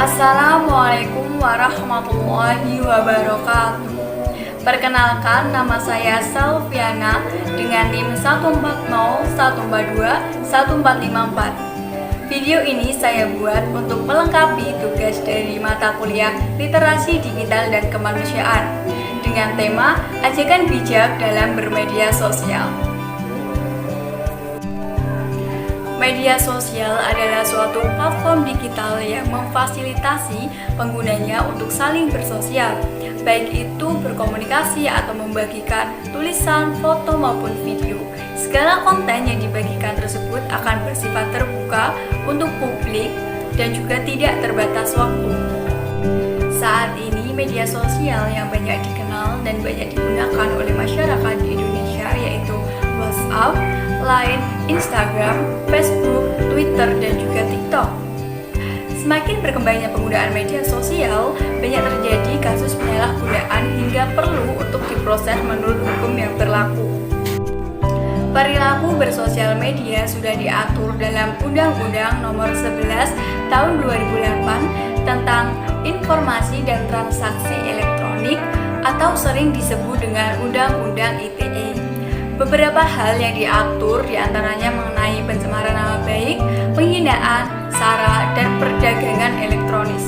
Assalamualaikum warahmatullahi wabarakatuh. Perkenalkan, nama saya Salviana dengan NIM 140142144. Video ini saya buat untuk melengkapi tugas dari mata kuliah Literasi Digital dan Kemanusiaan dengan tema Ajakan Bijak dalam Bermedia Sosial. Media sosial adalah suatu platform digital yang memfasilitasi penggunanya untuk saling bersosial, baik itu berkomunikasi atau membagikan tulisan, foto maupun video. Segala konten yang dibagikan tersebut akan bersifat terbuka untuk publik dan juga tidak terbatas waktu. Saat ini media sosial yang banyak dikenal dan banyak digunakan oleh masyarakat di Indonesia yaitu WhatsApp, Line, Instagram, Facebook, Twitter, dan juga TikTok. Semakin berkembangnya penggunaan media sosial, banyak terjadi kasus penyalahgunaan hingga perlu untuk diproses menurut hukum yang berlaku. Perilaku bersosial media sudah diatur dalam Undang-Undang Nomor 11 Tahun 2008 tentang Informasi dan Transaksi Elektronik atau sering disebut dengan Undang-Undang ITE. Beberapa hal yang diatur diantaranya mengenai pencemaran nama baik, penghinaan, sara, dan perdagangan elektronis.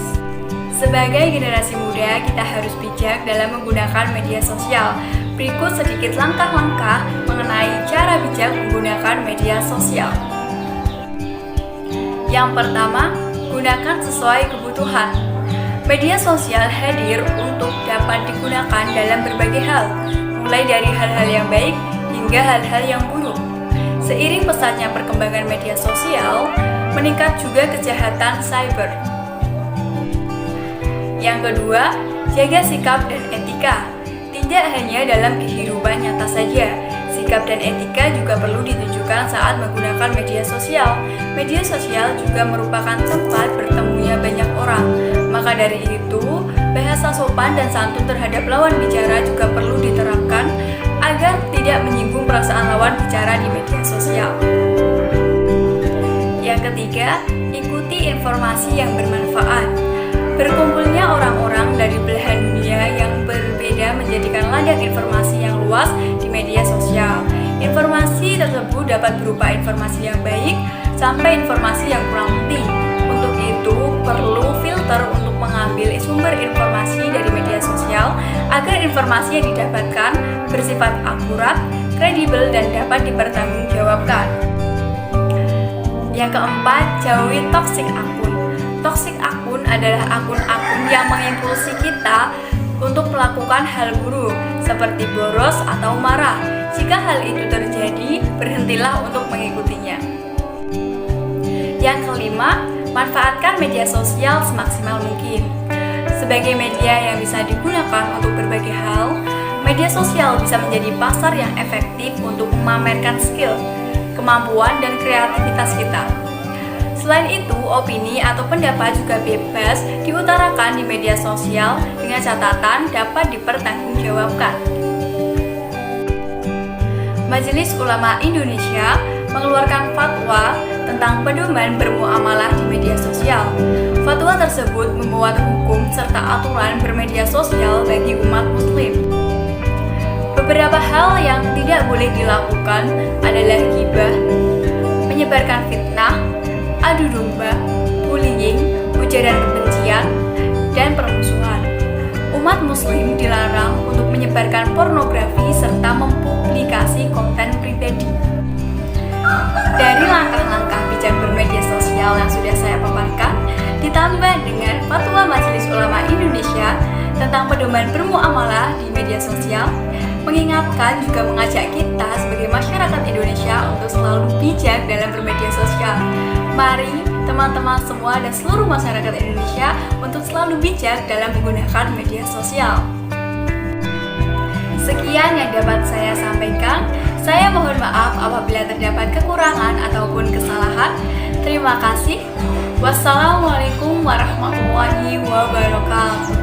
Sebagai generasi muda, kita harus bijak dalam menggunakan media sosial. Berikut sedikit langkah-langkah mengenai cara bijak menggunakan media sosial. Yang pertama, gunakan sesuai kebutuhan. Media sosial hadir untuk dapat digunakan dalam berbagai hal, mulai dari hal-hal yang baik hingga hal-hal yang buruk. Seiring pesatnya perkembangan media sosial, meningkat juga kejahatan cyber. Yang kedua, jaga sikap dan etika. Tidak hanya dalam kehidupan nyata saja, sikap dan etika juga perlu ditunjukkan saat menggunakan media sosial. Media sosial juga merupakan tempat bertemunya banyak orang. Maka dari itu, bahasa sopan dan santun terhadap lawan bicara juga perlu diterapkan agar tidak menyinggung perasaan lawan bicara di media sosial. Yang ketiga, ikuti informasi yang bermanfaat. Berkumpulnya orang-orang dari belahan dunia yang berbeda menjadikan ladang informasi yang luas di media sosial. Informasi tersebut dapat berupa informasi yang baik sampai informasi yang kurang penting. Untuk itu, perlu filter untuk mengambil sumber informasi dari media sosial agar informasi yang didapatkan bersifat akurat, kredibel, dan dapat dipertanggungjawabkan. Yang keempat, jauhi toxic akun. Toxic akun adalah akun-akun yang mengimpulsi kita untuk melakukan hal buruk seperti boros atau marah. Jika hal itu terjadi, berhentilah untuk mengikutinya. Yang kelima, manfaatkan media sosial semaksimal mungkin. Sebagai media yang bisa digunakan untuk berbagai hal, media sosial bisa menjadi pasar yang efektif untuk memamerkan skill, kemampuan, dan kreativitas kita. Selain itu, opini atau pendapat juga bebas diutarakan di media sosial dengan catatan dapat dipertanggungjawabkan. Majelis Ulama Indonesia mengeluarkan fatwa tentang pedoman bermuamalah di media sosial. Fatwa tersebut membuat hukum serta aturan bermedia sosial bagi umat muslim. Beberapa hal yang tidak boleh dilakukan adalah ghibah, menyebarkan fitnah, adu domba, bullying, ujaran kebencian, dan permusuhan. Umat muslim dilarang untuk menyebarkan pornografi serta mempublikasi konten pribadi. Dari langkah-langkah bijak bermedia sosial yang sudah saya paparkan, ditambah dengan fatwa Majelis Ulama Indonesia tentang pedoman bermuamalah di media sosial, mengingatkan juga mengajak kita sebagai masyarakat Indonesia untuk selalu bijak dalam bermedia sosial. Mari teman-teman semua dan seluruh masyarakat Indonesia untuk selalu bijak dalam menggunakan media sosial. Sekian yang dapat saya sampaikan. Saya mohon maaf apabila terdapat kekurangan ataupun kesalahan. Terima kasih. Wassalamualaikum warahmatullahi wabarakatuh.